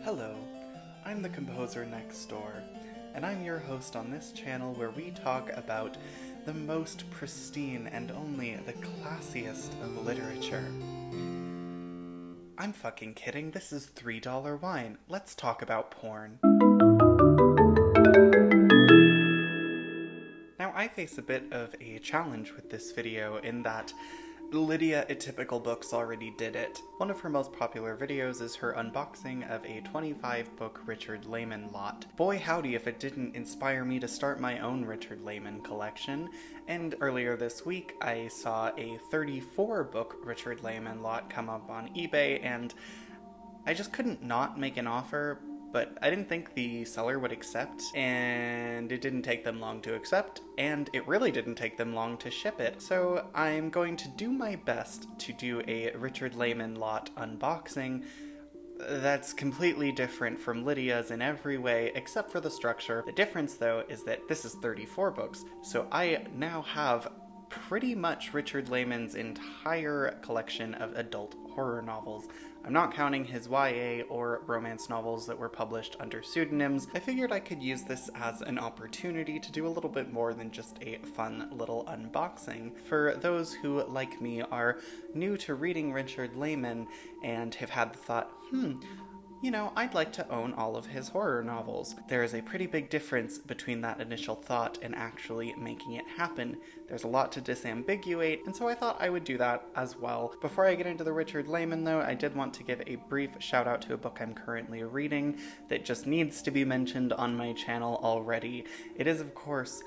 Hello, I'm the composer next door, and I'm your host on this channel where we talk about the most pristine and only the classiest of literature. I'm fucking kidding, this is $3 wine. Let's talk about porn. Now, I face a bit of a challenge with this video in that Lydia at Typical Books already did it. One of her most popular videos is her unboxing of a 25-book Richard Laymon lot. Boy howdy if it didn't inspire me to start my own Richard Laymon collection, and earlier this week I saw a 34-book Richard Laymon lot come up on eBay, and I just couldn't not make an offer, but I didn't think the seller would accept, and it didn't take them long to accept, and it really didn't take them long to ship it. So I'm going to do my best to do a Richard Laymon lot unboxing that's completely different from Lydia's in every way, except for the structure. The difference, though, is that this is 34 books, so I now have pretty much Richard Laymon's entire collection of adult horror novels. I'm not counting his YA or romance novels that were published under pseudonyms. I figured I could use this as an opportunity to do a little bit more than just a fun little unboxing. For those who, like me, are new to reading Richard Laymon and have had the thought, you know, I'd like to own all of his horror novels. There is a pretty big difference between that initial thought and actually making it happen. There's a lot to disambiguate, and so I thought I would do that as well. Before I get into the Richard Laymon, though, I did want to give a brief shout out to a book I'm currently reading that just needs to be mentioned on my channel already. It is, of course,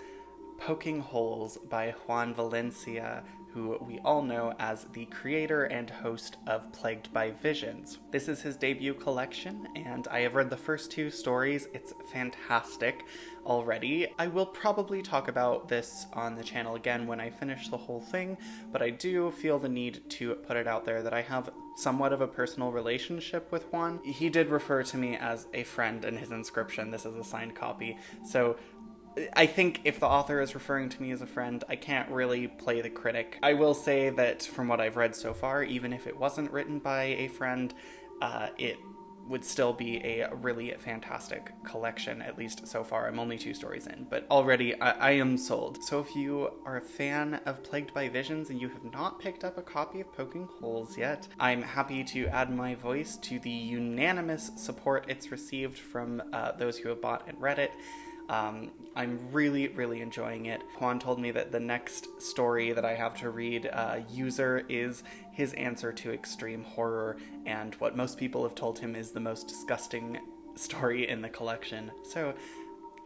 Poking Holes by Juan Valencia, who we all know as the creator and host of Plagued by Visions. This is his debut collection, and I have read the first 2 stories. It's fantastic already. I will probably talk about this on the channel again when I finish the whole thing, but I do feel the need to put it out there that I have somewhat of a personal relationship with Juan. He did refer to me as a friend in his inscription. This is a signed copy, so I think if the author is referring to me as a friend, I can't really play the critic. I will say that from what I've read so far, even if it wasn't written by a friend, it would still be a really fantastic collection, at least so far. I'm only 2 stories in, but already I am sold. So if you are a fan of Plagued by Visions and you have not picked up a copy of Poking Holes yet, I'm happy to add my voice to the unanimous support it's received from those who have bought and read it. I'm really, really enjoying it. Juan told me that the next story that I have to read, User, is his answer to extreme horror, and what most people have told him is the most disgusting story in the collection. So,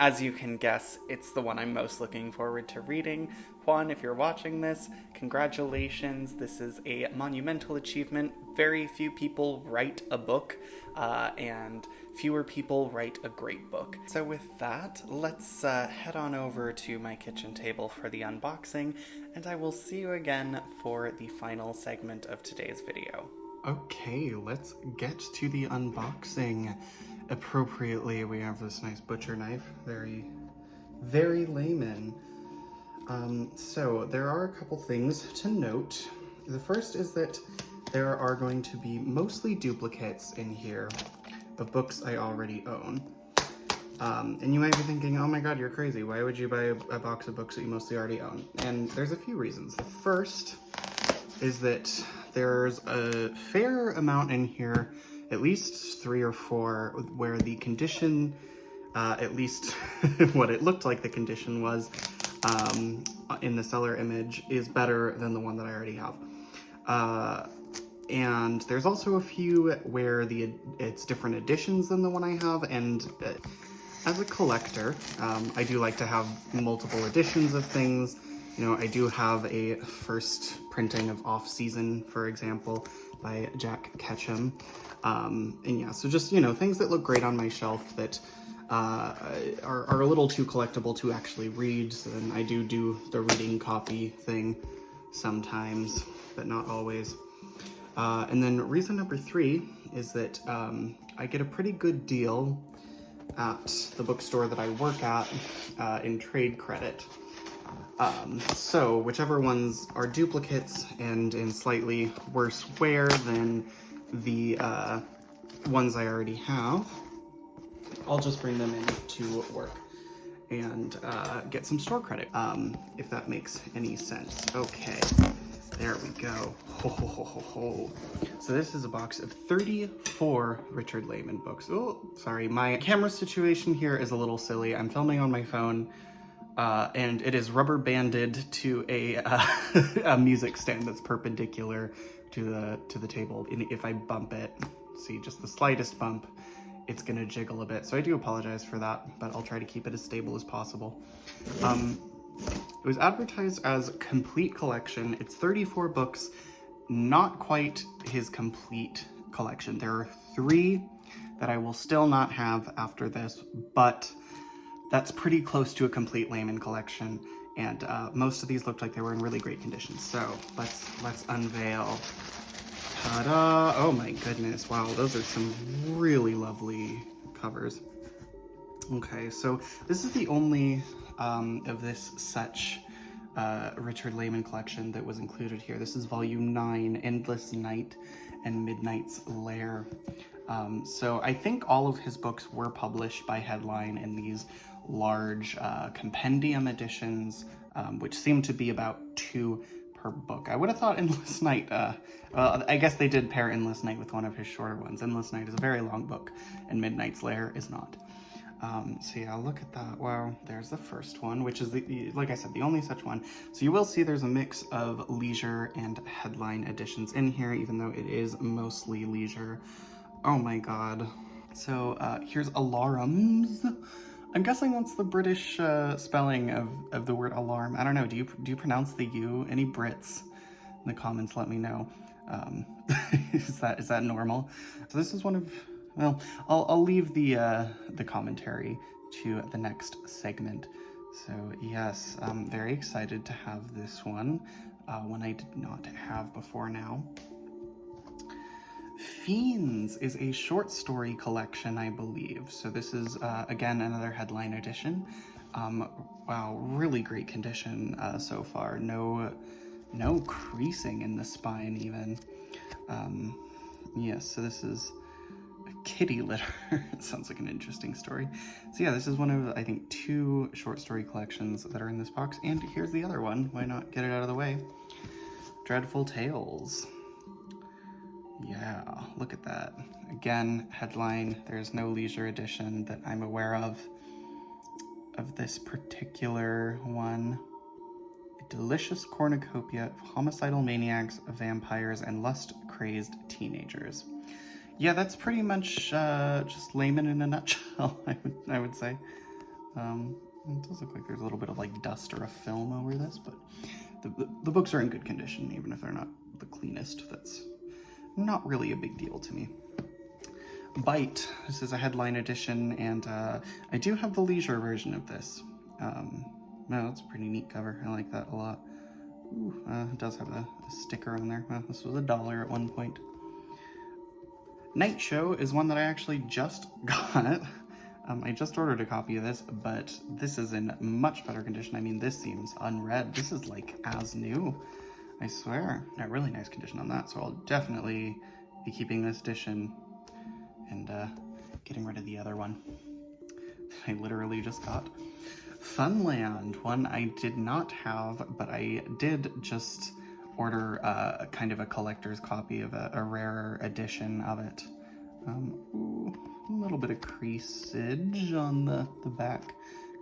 as you can guess, it's the one I'm most looking forward to reading. Juan, if you're watching this, congratulations. This is a monumental achievement. Very few people write a book, and fewer people write a great book. So with that, let's head on over to my kitchen table for the unboxing, and I will see you again for the final segment of today's video. Okay, let's get to the unboxing. Appropriately, we have this nice butcher knife, very, very Laymon. So there are a couple things to note. The first is that there are going to be mostly duplicates in here of books I already own. And you might be thinking, oh my god, you're crazy. Why would you buy a box of books that you mostly already own? And there's a few reasons. The first is that there's a fair amount in here, at least 3 or 4, where the condition, at least what it looked like the condition was in the seller image, is better than the one that I already have. And there's also a few where it's different editions than the one I have, and as a collector, I do like to have multiple editions of things. You know, I do have a first printing of Off Season, for example, by Jack Ketchum. And yeah, so just, you know, things that look great on my shelf that are a little too collectible to actually read. So then I do the reading copy thing sometimes, but not always. And then reason number 3 is that I get a pretty good deal at the bookstore that I work at in trade credit. So whichever ones are duplicates and in slightly worse wear than the ones I already have, I'll just bring them in to work and get some store credit, if that makes any sense. Okay, there we go. Ho, ho, ho, ho, ho. So this is a box of 34 Richard Laymon books. Oh, sorry, my camera situation here is a little silly. I'm filming on my phone, and it is rubber banded to a, a music stand that's perpendicular to the table. And if I bump it, see, just the slightest bump, it's gonna jiggle a bit. So I do apologize for that, but I'll try to keep it as stable as possible. It was advertised as complete collection. It's 34 books, not quite his complete collection. There are 3 that I will still not have after this, but that's pretty close to a complete Laymon collection. And most of these looked like they were in really great condition. So let's unveil. Ta-da! Oh my goodness, wow, those are some really lovely covers. Okay, so this is the only of this such Richard Laymon collection that was included here. This is volume 9, Endless Night and Midnight's Lair. So I think all of his books were published by Headline in these large compendium editions, which seem to be about 2 per book. I would have thought Endless Night, well, I guess they did pair Endless Night with one of his shorter ones. Endless Night is a very long book, and Midnight's Lair is not. So yeah, look at that. Wow, there's the first one, which is, like I said, the only such one. So you will see there's a mix of leisure and Headline editions in here, even though it is mostly leisure. Oh my god. So here's alarums. I'm guessing that's the British spelling of the word alarm. I don't know, do you pronounce the U? Any Brits in the comments, let me know. Is that normal? So this is one of, well, I'll leave the commentary to the next segment. So yes, I'm very excited to have this one I did not have before now. Fiends is a short story collection, I believe. So this is, again, another Headline edition. Wow, really great condition so far. No creasing in the spine even. Yes, so this is a kitty litter. Sounds like an interesting story. So yeah, this is one of, I think, 2 short story collections that are in this box. And here's the other one. Why not get it out of the way? Dreadful Tales. Yeah, look at that. Again, Headline. There's no leisure edition that I'm aware of this particular one. A delicious cornucopia of homicidal maniacs, vampires, and lust-crazed teenagers. Yeah, that's pretty much just Laymon in a nutshell, I would say. It does look like there's a little bit of like dust or a film over this, but the books are in good condition, even if they're not the cleanest. That's not really a big deal to me. Bite. This is a Headline edition, and I do have the leisure version of this. No, that's a pretty neat cover. I like that a lot. Ooh, it does have a sticker on there. Well, this was $1 at one point. Night Show is one that I actually just got. I just ordered a copy of this, but this is in much better condition. I mean, this seems unread. This is like as new, I swear. A really nice condition on that, so I'll definitely be keeping this edition and getting rid of the other one I literally just got. Funland, one I did not have, but I did just order kind of a collector's copy of a rarer edition of it. Ooh, a little bit of creasage on the back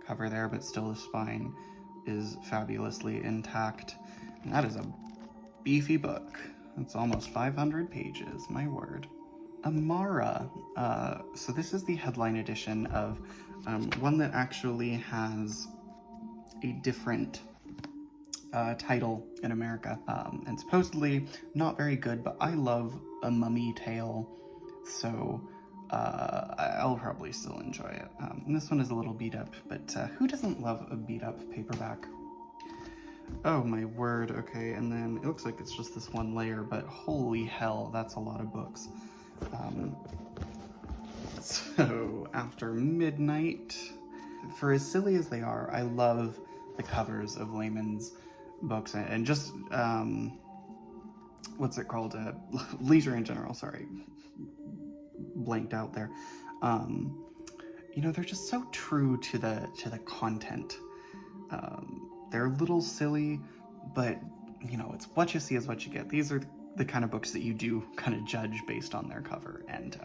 cover there, but still the spine is fabulously intact. And that is a beefy book. It's almost 500 pages, my word. Amara. So this is the Headline edition of one that actually has a different title in America, and supposedly not very good, but I love a mummy tale, so I'll probably still enjoy it. And this one is a little beat up, but who doesn't love a beat up paperback? Oh my word, okay, and then it looks like it's just this one layer, but holy hell, that's a lot of books. So, after midnight, for as silly as they are, I love the covers of Laymon's books, and just, what's it called? Leisure in general, sorry. Blanked out there. You know, they're just so true to the content. They're a little silly, but, you know, it's what you see is what you get. These are the kind of books that you do kind of judge based on their cover, and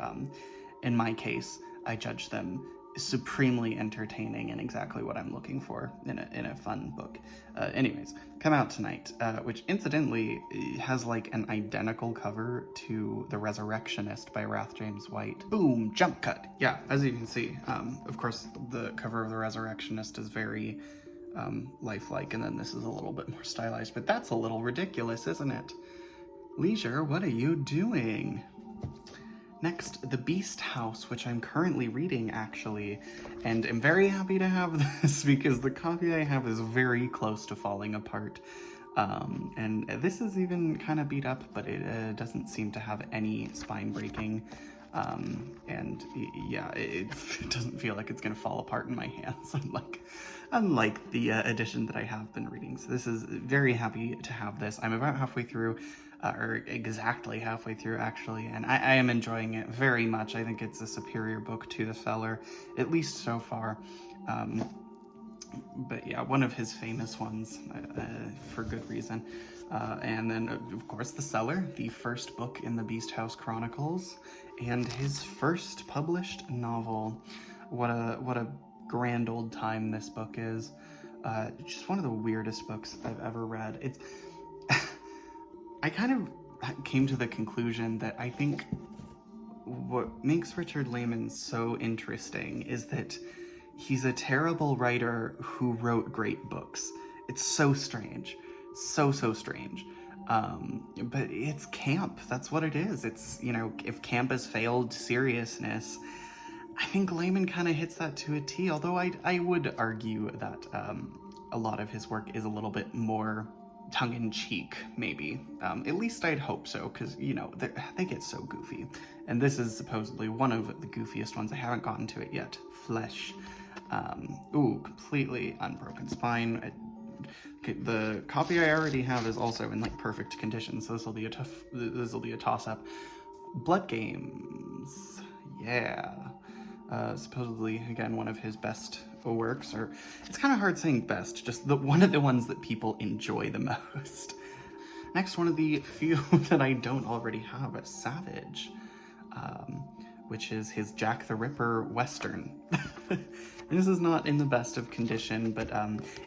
in my case, I judge them supremely entertaining and exactly what I'm looking for in a fun book. Anyways, come out tonight, which incidentally has like an identical cover to The Resurrectionist by Wrath James White. Boom, jump cut. Yeah, as you can see, of course, the cover of The Resurrectionist is very lifelike, and then this is a little bit more stylized, but that's a little ridiculous, isn't it? Leisure, what are you doing? Next, The Beast House, which I'm currently reading, actually, and I'm very happy to have this because the copy I have is very close to falling apart. And this is even kind of beat up, but it doesn't seem to have any spine breaking. And yeah, it doesn't feel like it's gonna fall apart in my hands, unlike the edition that I have been reading. So this is very happy to have this. I'm about halfway through, or exactly halfway through actually, and I am enjoying it very much. I think it's a superior book to the seller, at least so far. But yeah, one of his famous ones, for good reason. And then, of course, The Cellar, the first book in the Beast House Chronicles, and his first published novel. What a grand old time this book is. Just one of the weirdest books I've ever read. It's I kind of came to the conclusion that I think what makes Richard Laymon so interesting is that he's a terrible writer who wrote great books. It's so strange. So strange. But it's camp. That's what it is. It's, you know, if camp has failed seriousness, I think Laymon kind of hits that to a T, although I would argue that a lot of his work is a little bit more tongue-in-cheek, maybe. At least I'd hope so, because, you know, they get so goofy. And this is supposedly one of the goofiest ones. I haven't gotten to it yet. Flesh. Ooh, completely unbroken spine. The copy I already have is also in like perfect condition, so this will be a toss-up. Blood Games, yeah. Supposedly, again, one of his best works, or it's kind of hard saying best, just one of the ones that people enjoy the most. Next, one of the few that I don't already have, Savage, which is his Jack the Ripper Western. This is not in the best of condition, but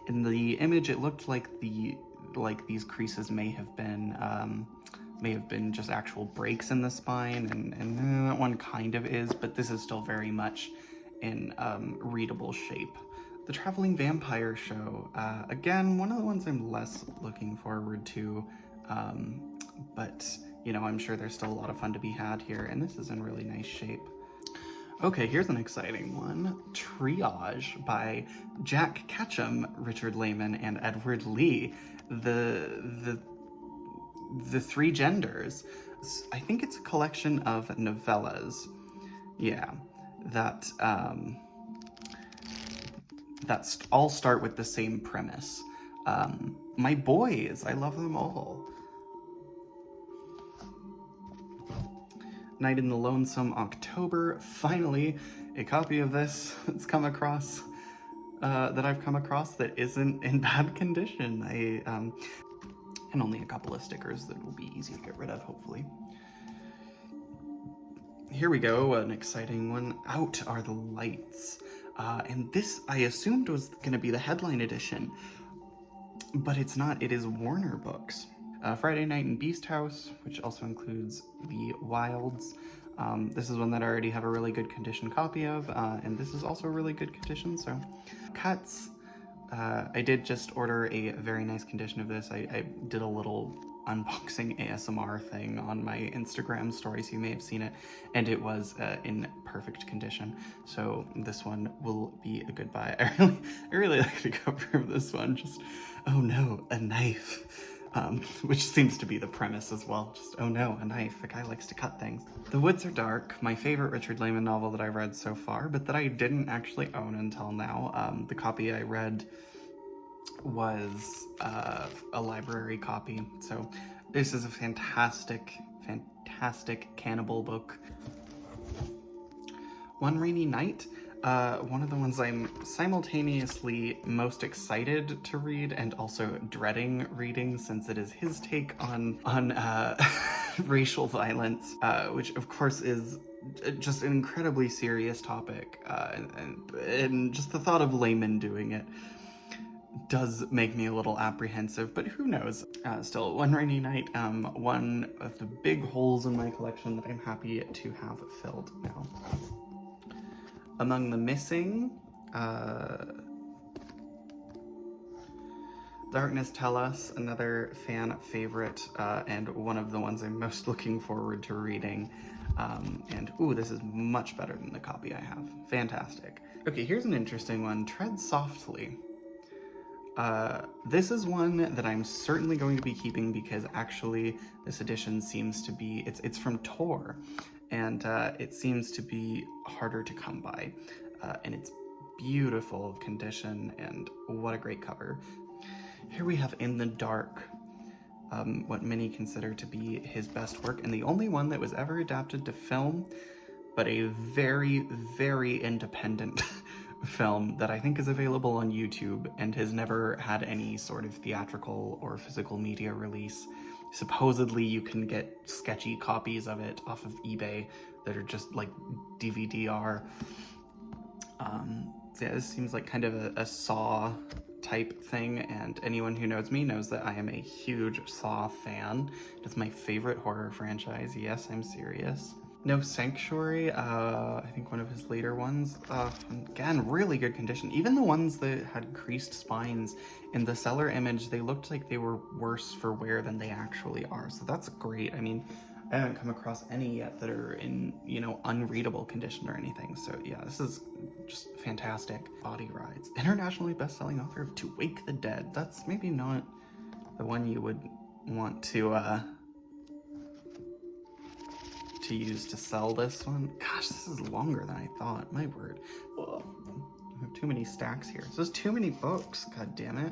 in the image it looked like these creases may have been just actual breaks in the spine, and that one kind of is, but this is still very much in readable shape. The Traveling Vampire Show, again, one of the ones I'm less looking forward to, but you know, I'm sure there's still a lot of fun to be had here, and this is in really nice shape. Okay, here's an exciting one. Triage by Jack Ketchum, Richard Laymon, and Edward Lee. The Three Genders. I think it's a collection of novellas. Yeah, that all start with the same premise. My boys, I love them all. Night in the Lonesome October. Finally, a copy of this that's come across, that I've come across that isn't in bad condition. And only a couple of stickers that will be easy to get rid of, hopefully. Here we go, an exciting one. Out Are the Lights. And this, I assumed, was going to be the headline edition, but it's not. It is Warner Books. Friday Night in Beast House, which also includes The Wilds. This is one that I already have a really good condition copy of, and this is also a really good condition, so. Cuts. I did just order a very nice condition of this. I did a little unboxing ASMR thing on my Instagram stories, you may have seen it, and it was in perfect condition, so this one will be a good buy. I really like the cover of this one. Just, oh no, a knife. which seems to be the premise as well. Just, oh no, a knife, a guy likes to cut things. The Woods Are Dark, my favorite Richard Laymon novel that I've read so far, but that I didn't actually own until now. The copy I read was a library copy, so this is a fantastic cannibal book. One Rainy Night, one of the ones I'm simultaneously most excited to read and also dreading reading, since it is his take on racial violence, which of course is just an incredibly serious topic, and just the thought of Laymon doing it does make me a little apprehensive, but who knows. Still, One Rainy Night, one of the big holes in my collection that I'm happy to have filled now. Among the Missing, Darkness Tell Us, another fan favorite, and one of the ones I'm most looking forward to reading. And ooh, this is much better than the copy I have. Fantastic. Okay, here's an interesting one, Tread Softly. This is one that I'm certainly going to be keeping because actually this edition seems to be, it's from Tor, and it seems to be harder to come by, and it's beautiful condition, and what a great cover. Here we have In the Dark, what many consider to be his best work, and the only one that was ever adapted to film, but a very, very independent film that I think is available on YouTube and has never had any sort of theatrical or physical media release. Supposedly you can get sketchy copies of it off of eBay that are just like DVD-R. So yeah, this seems like kind of a Saw type thing, and anyone who knows me knows that I am a huge Saw fan. It's my favorite horror franchise. Yes, I'm serious. No Sanctuary, I think one of his later ones. Again, really good condition. Even the ones that had creased spines in the seller image, they looked like they were worse for wear than they actually are. So that's great. I mean, I haven't come across any yet that are in, you know, unreadable condition or anything. So yeah, this is just fantastic. Body Rides. Internationally best-selling author of To Wake the Dead. That's maybe not the one you would want to use to sell this one. Gosh, this is longer than I thought. My word. Whoa. I have too many stacks here. So there's too many books. God damn it.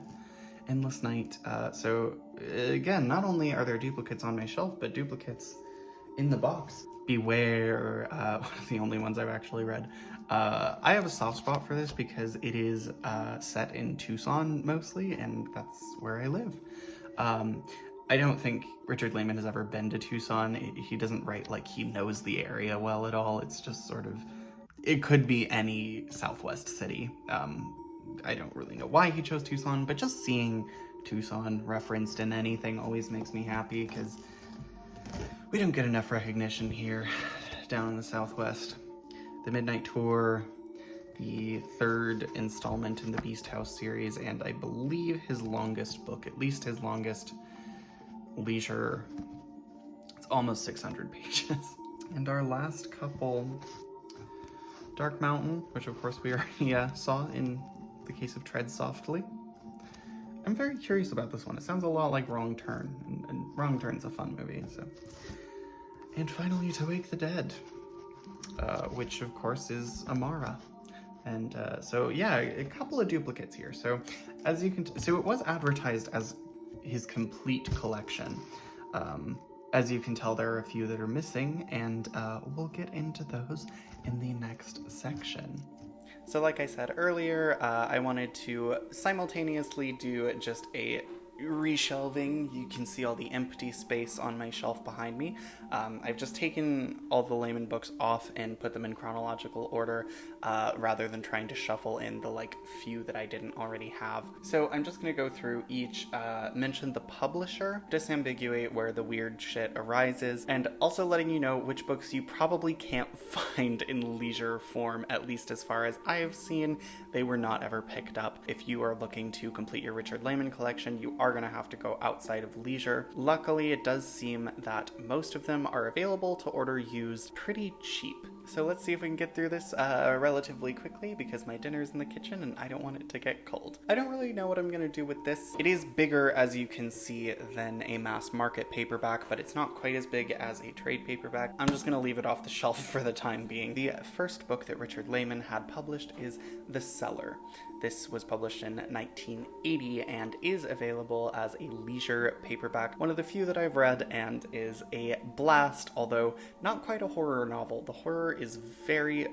Endless Night. So again, not only are there duplicates on my shelf, but duplicates in the box. Beware, one of the only ones I've actually read. I have a soft spot for this because it is set in Tucson mostly, and that's where I live. I don't think Richard Laymon has ever been to Tucson. He doesn't write like he knows the area well at all. It's just sort of, it could be any Southwest city. I don't really know why he chose Tucson, but just seeing Tucson referenced in anything always makes me happy because we don't get enough recognition here down in the Southwest. The Midnight Tour, the third installment in the Beast House series, and I believe his longest book, at least his longest leisure. It's almost 600 pages. And our last couple, Dark Mountain, which of course we already saw in the case of Tread Softly. I'm very curious about this one. It sounds a lot like Wrong Turn, and Wrong Turn's a fun movie, so. And finally, To Wake the Dead, which of course is Amara. And so yeah, a couple of duplicates here. So as you can, so it was advertised as his complete collection. As you can tell, there are a few that are missing, and we'll get into those in the next section. So like I said earlier, I wanted to simultaneously do just a reshelving. You can see all the empty space on my shelf behind me. I've just taken all the Laymon books off and put them in chronological order, rather than trying to shuffle in the few that I didn't already have. So I'm just going to go through each, mention the publisher, disambiguate where the weird shit arises, and also letting you know which books you probably can't find in leisure form, at least as far as I have seen. They were not ever picked up. If you are looking to complete your Richard Laymon collection, you are going to have to go outside of leisure. Luckily, it does seem that most of them are available to order used pretty cheap. So let's see if we can get through this relatively quickly, because my dinner's in the kitchen and I don't want it to get cold. I don't really know what I'm gonna do with this. It is bigger, as you can see, than a mass market paperback, but it's not quite as big as a trade paperback. I'm just gonna leave it off the shelf for the time being. The first book that Richard Laymon had published is The Cellar. This was published in 1980 and is available as a leisure paperback, one of the few that I've read, and is a blast, although not quite a horror novel. The horror is very,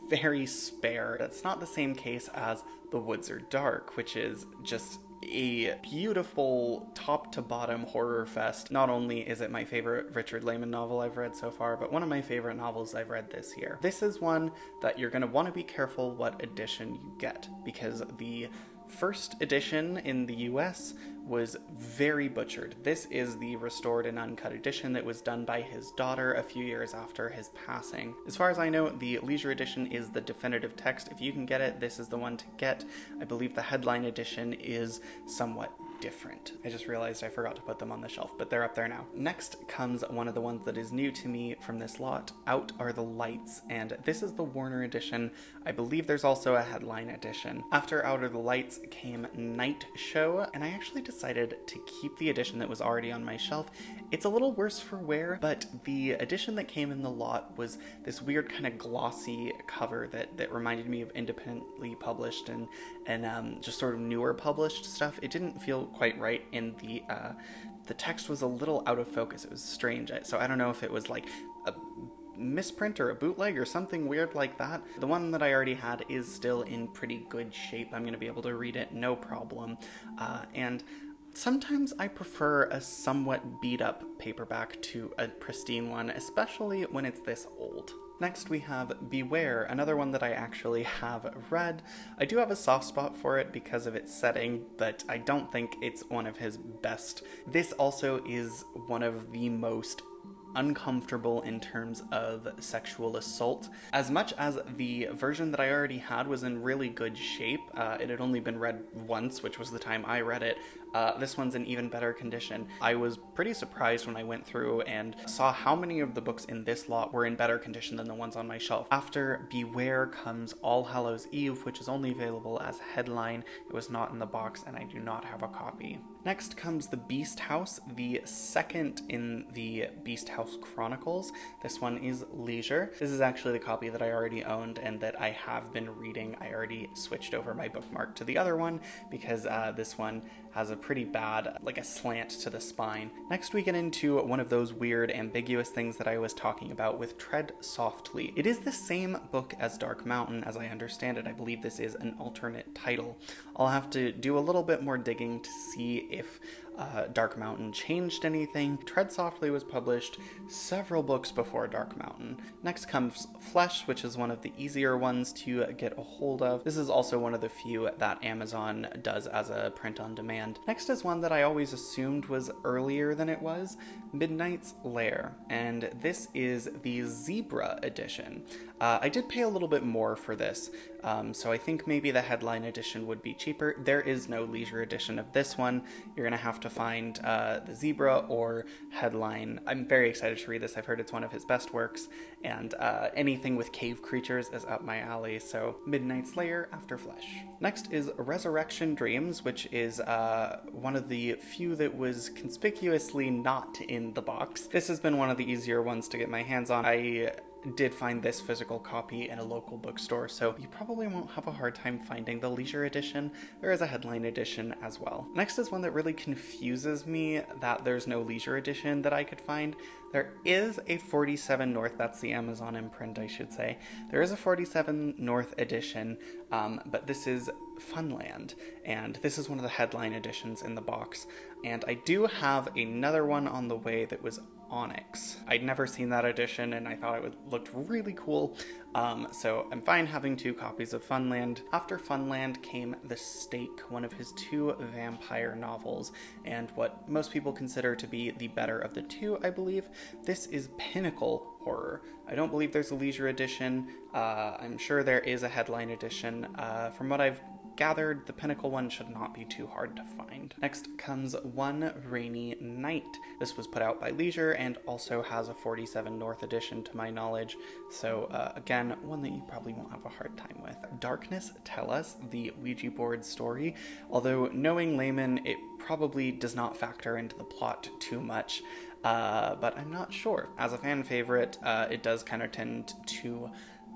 very spare. It's not the same case as The Woods Are Dark, which is just a beautiful top to bottom horror fest. Not only is it my favorite Richard Laymon novel I've read so far, but one of my favorite novels I've read this year. This is one that you're going to want to be careful what edition you get, because the first edition in the US was very butchered. This is the restored and uncut edition that was done by his daughter a few years after his passing. As far as I know, the leisure edition is the definitive text. If you can get it, this is the one to get. I believe the headline edition is somewhat different. I just realized I forgot to put them on the shelf, but they're up there now. Next comes one of the ones that is new to me from this lot, Out Are the Lights, and this is the Warner edition. I believe there's also a headline edition. After Out Are the Lights came Night Show, and I actually decided to keep the edition that was already on my shelf. It's a little worse for wear, but the edition that came in the lot was this weird kind of glossy cover that reminded me of independently published and just sort of newer published stuff. It didn't feel quite right, and the text was a little out of focus. It was strange. So I don't know if it was like a misprint or a bootleg or something weird like that. The one that I already had is still in pretty good shape. I'm going to be able to read it no problem. And sometimes I prefer a somewhat beat up paperback to a pristine one, especially when it's this old. Next we have Beware, another one that I actually have read. I do have a soft spot for it because of its setting, but I don't think it's one of his best. This also is one of the most uncomfortable in terms of sexual assault. As much as the version that I already had was in really good shape, it had only been read once, which was the time I read it. This one's in even better condition. I was pretty surprised when I went through and saw how many of the books in this lot were in better condition than the ones on my shelf. After Beware comes All Hallows Eve, which is only available as headline. It was not in the box, and I do not have a copy. Next comes The Beast House, the second in the Beast House Chronicles. This one is leisure. This is actually the copy that I already owned and that I have been reading. I already switched over my bookmark to the other one because this one has a pretty bad, like a slant to the spine. Next we get into one of those weird, ambiguous things that I was talking about with Tread Softly. It is the same book as Dark Mountain, as I understand it. I believe this is an alternate title. I'll have to do a little bit more digging to see if Dark Mountain changed anything. Tread Softly was published several books before Dark Mountain. Next comes Flesh, which is one of the easier ones to get a hold of. This is also one of the few that Amazon does as a print on demand. Next is one that I always assumed was earlier than it was, Midnight's Lair, and this is the Zebra edition. I did pay a little bit more for this, so I think maybe the headline edition would be cheaper. There is no leisure edition of this one. You're gonna have to find the Zebra or headline. I'm very excited to read this. I've heard it's one of his best works, and anything with cave creatures is up my alley, so Midnight's Lair after Flesh. Next is Resurrection Dreams, which is one of the few that was conspicuously not in the box. This has been one of the easier ones to get my hands on. I did find this physical copy in a local bookstore, so you probably won't have a hard time finding the leisure edition. There is a headline edition as well. Next is one that really confuses me that there's no leisure edition that I could find. There is a 47 North, that's the Amazon imprint, I should say. There is a 47 North edition, but this is Funland, and this is one of the headline editions in the box. And I do have another one on the way that was Onyx. I'd never seen that edition and I thought it looked really cool, so I'm fine having two copies of Funland. After Funland came The Stake, one of his two vampire novels, and what most people consider to be the better of the two, I believe. This is pinnacle horror. I don't believe there's a leisure edition. I'm sure there is a headline edition. From what I've gathered, the Pinnacle one should not be too hard to find. Next comes One Rainy Night. This was put out by Leisure and also has a 47 North edition to my knowledge, so again, one that you probably won't have a hard time with. Darkness Tell Us, the Ouija board story. Although knowing Laymon, it probably does not factor into the plot too much, but I'm not sure. As a fan favorite, it does kind of tend to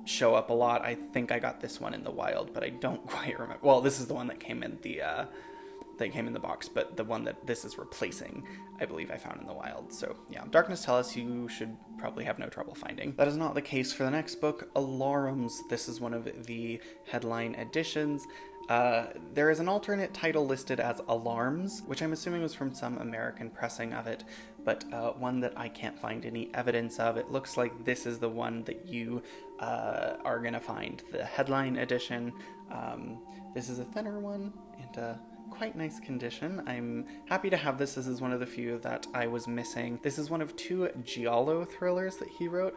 show up a lot. I think I got this one in the wild, but I don't quite remember. Well, this is the one that came in the box, but the one that this is replacing, I believe I found in the wild. So yeah, Darkness Tell Us, you should probably have no trouble finding. That is not the case for the next book, Alarms. This is one of the headline editions. There is an alternate title listed as Alarms, which I'm assuming was from some American pressing of it, but one that I can't find any evidence of. It looks like this is the one that you are gonna find, the headline edition. This is a thinner one and quite nice condition. I'm happy to have this. This is one of the few that I was missing. This is one of 2 giallo thrillers that he wrote.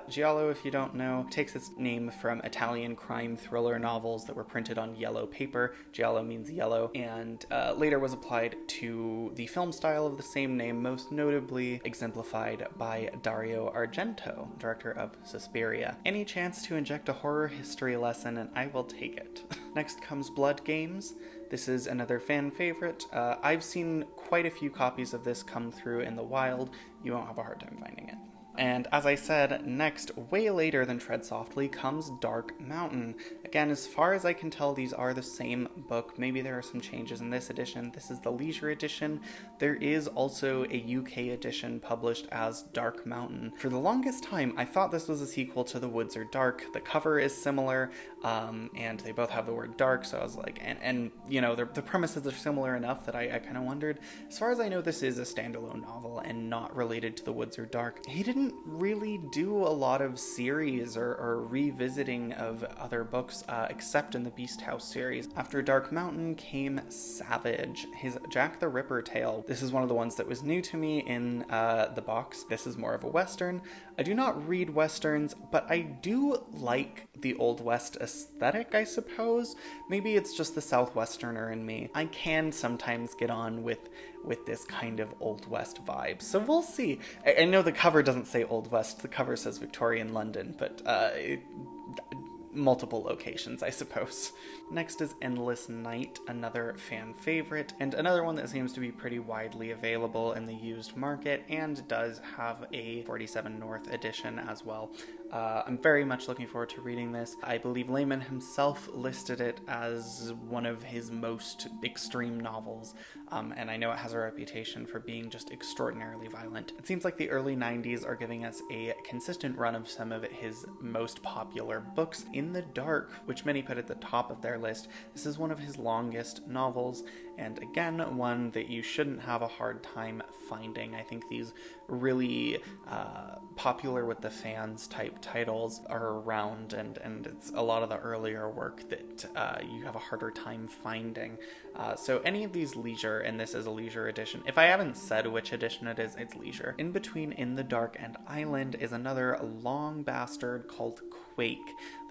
Giallo, if you don't know, takes its name from Italian crime thriller novels that were printed on yellow paper. Giallo means yellow, and later was applied to the film style of the same name, most notably exemplified by Dario Argento, director of Suspiria. Any chance to inject a horror history lesson, and I will take it. Next comes Blood Games. This is another fan favorite. I've seen quite a few copies of this come through in the wild. You won't have a hard time finding it. And as I said, next, way later than Tread Softly, comes Dark Mountain. Again, as far as I can tell, these are the same book. Maybe there are some changes in this edition. This is the Leisure edition. There is also a UK edition published as Dark Mountain. For the longest time, I thought this was a sequel to The Woods Are Dark. The cover is similar, and they both have the word dark, so I was like, and you know, the premises are similar enough that I kind of wondered. As far as I know, this is a standalone novel and not related to The Woods Are Dark. He didn't really do a lot of series or revisiting of other books, except in the Beast House series. After Dark Mountain came Savage, his Jack the Ripper tale. This is one of the ones that was new to me in the box. This is more of a Western. I do not read Westerns, but I do like the Old West aesthetic, I suppose. Maybe it's just the Southwesterner in me. I can sometimes get on with this kind of Old West vibe. So we'll see. I know the cover doesn't say Old West, the cover says Victorian London, but multiple locations, I suppose. Next is Endless Night, another fan favorite, and another one that seems to be pretty widely available in the used market, and does have a 47 North edition as well. I'm very much looking forward to reading this. I believe Laymon himself listed it as one of his most extreme novels, and I know it has a reputation for being just extraordinarily violent. It seems like the early 90s are giving us a consistent run of some of his most popular books. In the Dark, which many put at the top of their list, this is one of his longest novels, and again, one that you shouldn't have a hard time finding. I think these really popular with the fans type titles are around, and it's a lot of the earlier work that you have a harder time finding. So any of these Leisure, and this is a Leisure edition. If I haven't said which edition it is, it's Leisure. In between In the Dark and Island is another long bastard called Quake.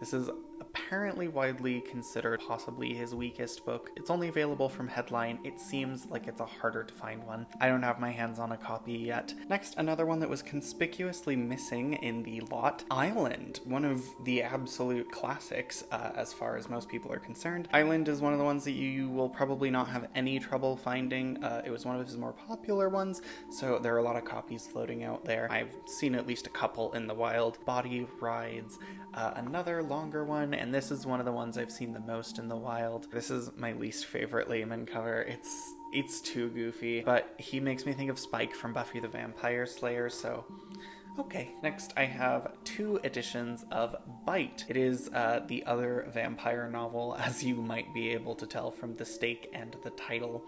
This is apparently widely considered possibly his weakest book. It's only available from Headline. It seems like it's a harder to find one. I don't have my hands on a copy yet. Next, another one that was conspicuously missing in the lot, Island, one of the absolute classics as far as most people are concerned. Island is one of the ones that you will probably not have any trouble finding. It was one of his more popular ones, so there are a lot of copies floating out there. I've seen at least a couple in the wild. Body Rides, another longer one, and this is one of the ones I've seen the most in the wild. This is my least favorite Laymon cover. It's too goofy, but he makes me think of Spike from Buffy the Vampire Slayer, so okay. Next, I have 2 editions of Bite. It is the other vampire novel, as you might be able to tell from the stake and the title.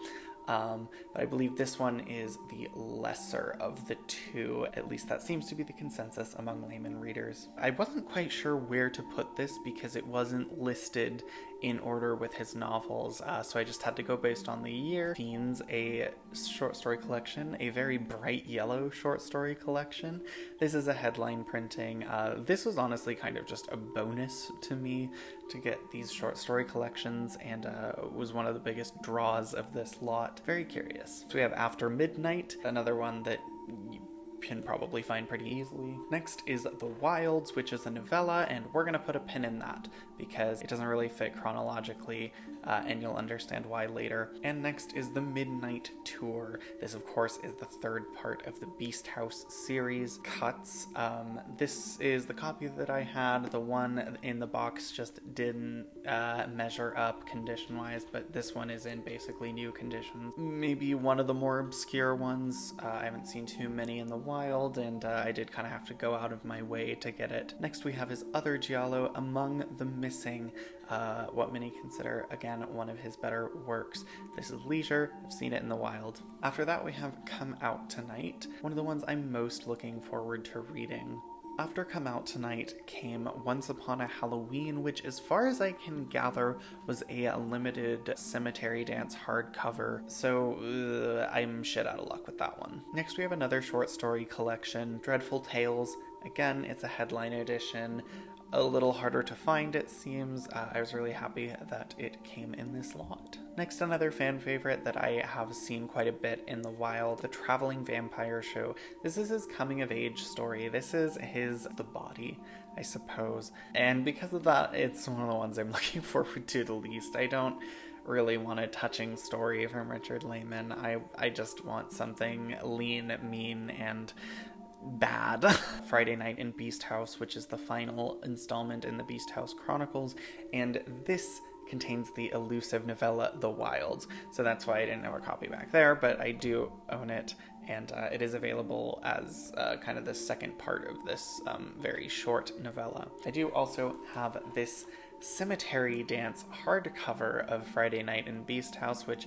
But I believe this one is the lesser of the 2. At least that seems to be the consensus among Laymon readers. I wasn't quite sure where to put this because it wasn't listed in order with his novels, so I just had to go based on the year. Fiends, a short story collection, a very bright yellow short story collection. This is a headline printing. This was honestly kind of just a bonus to me to get these short story collections, and was one of the biggest draws of this lot. Very curious. So we have After Midnight, another one that you can probably find pretty easily. Next is The Wilds, which is a novella, and we're gonna put a pin in that because it doesn't really fit chronologically, and you'll understand why later. And next is The Midnight Tour. This, of course, is the third part of the Beast House series. Cuts. This is the copy that I had. The one in the box just didn't measure up condition-wise, but this one is in basically new conditions. Maybe one of the more obscure ones. I haven't seen too many in the wild, and I did kind of have to go out of my way to get it. Next we have his other giallo, Among the Missing, what many consider, again, one of his better works. This is Leisure. I've seen it in the wild. After that we have Come Out Tonight, one of the ones I'm most looking forward to reading. After Come Out Tonight came Once Upon a Halloween, which, as far as I can gather, was a limited Cemetery Dance hardcover, so I'm shit out of luck with that one. Next we have another short story collection, Dreadful Tales. Again, it's a headline edition. A little harder to find, it seems. I was really happy that it came in this lot. Next, another fan favorite that I have seen quite a bit in the wild, The Traveling Vampire Show. This is his coming-of-age story. This is his The Body, I suppose. And because of that, it's one of the ones I'm looking forward to the least. I don't really want a touching story from Richard Laymon. I just want something lean, mean, and bad. Friday Night in Beast House, which is the final installment in the Beast House Chronicles, and this contains the elusive novella The Wilds, so that's why I didn't have a copy back there, but I do own it, and it is available as kind of the second part of this very short novella. I do also have this Cemetery Dance hardcover of Friday Night in Beast House, which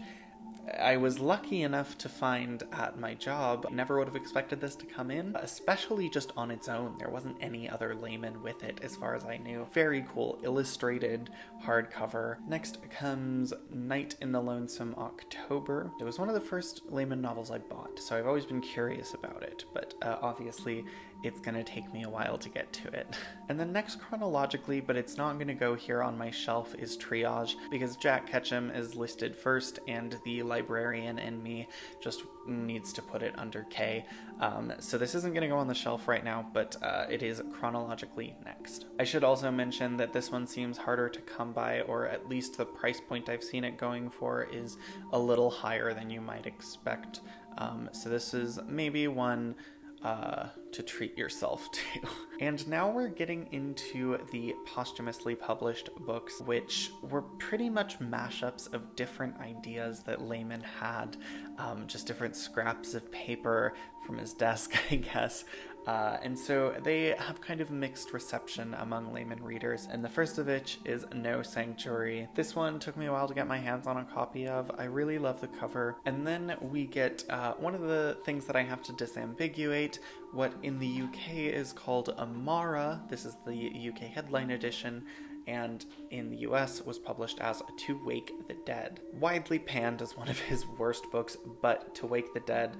I was lucky enough to find at my job. Never would have expected this to come in, especially just on its own. There wasn't any other Laymon with it as far as I knew. Very cool illustrated hardcover. Next comes Night in the Lonesome October. It was one of the first Laymon novels I bought, so I've always been curious about it, but obviously it's gonna take me a while to get to it. And then next chronologically, but it's not gonna go here on my shelf, is Triage, because Jack Ketchum is listed first and the librarian in me just needs to put it under K. So this isn't gonna go on the shelf right now, but it is chronologically next. I should also mention that this one seems harder to come by, or at least the price point I've seen it going for is a little higher than you might expect. So this is maybe one to treat yourself to. And now we're getting into the posthumously published books, which were pretty much mashups of different ideas that Laymon had, just different scraps of paper from his desk, I guess. And so they have kind of mixed reception among Laymon readers, and the first of which is No Sanctuary. This one took me a while to get my hands on a copy of. I really love the cover. And then we get one of the things that I have to disambiguate, what in the UK is called Amara. This is the UK headline edition, and in the US was published as To Wake the Dead. Widely panned as one of his worst books, but To Wake the Dead,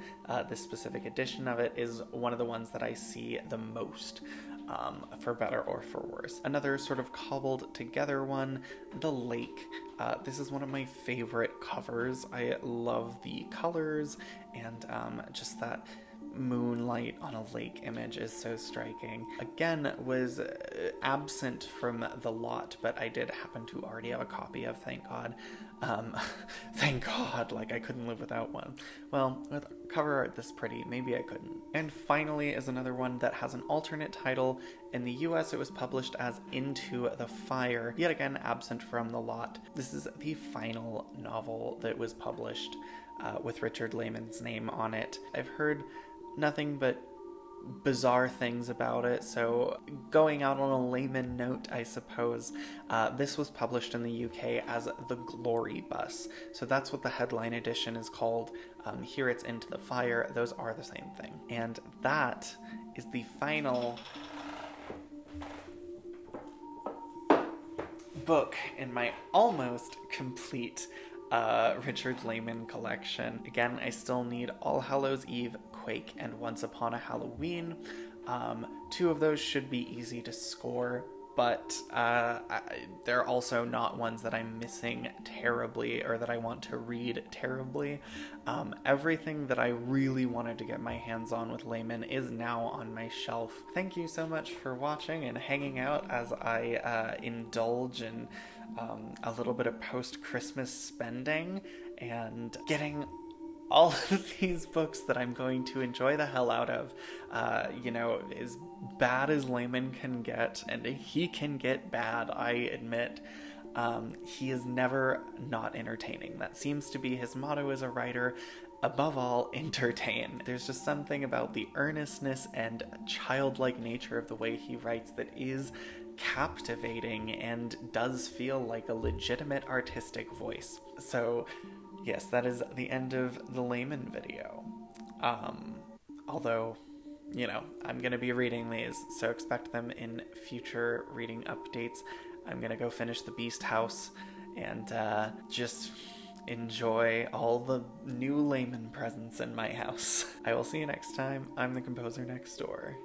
this specific edition of it, is one of the ones that I see the most, for better or for worse. Another sort of cobbled together one, The Lake. This is one of my favorite covers. I love the colors, and just that moonlight on a lake image is so striking. Again, was absent from the lot, but I did happen to already have a copy of, thank God. Thank God, like I couldn't live without one. Well, with cover art this pretty, maybe I couldn't. And finally is another one that has an alternate title. In the US it was published as Into the Fire, yet again absent from the lot. This is the final novel that was published with Richard Laymon's name on it. I've heard nothing but bizarre things about it, so going out on a Laymon note, I suppose, this was published in the UK as The Glory Bus, so that's what the headline edition is called. Here it's Into the Fire. Those are the same thing. And that is the final book in my almost complete Richard Laymon collection. Again, I still need All Hallows Eve, Quake, and Once Upon a Halloween. Two of those should be easy to score, but they're also not ones that I'm missing terribly or that I want to read terribly. Everything that I really wanted to get my hands on with Laymon is now on my shelf. Thank you so much for watching and hanging out as I indulge in a little bit of post-Christmas spending and getting all of these books that I'm going to enjoy the hell out of. As bad as Laymon can get, and he can get bad, I admit, he is never not entertaining. That seems to be his motto as a writer. Above all, entertain. There's just something about the earnestness and childlike nature of the way he writes that is captivating and does feel like a legitimate artistic voice. So yes, that is the end of the Laymon video. Although, I'm going to be reading these, so expect them in future reading updates. I'm going to go finish The Beast House and just enjoy all the new Laymon presents in my house. I will see you next time. I'm the composer next door.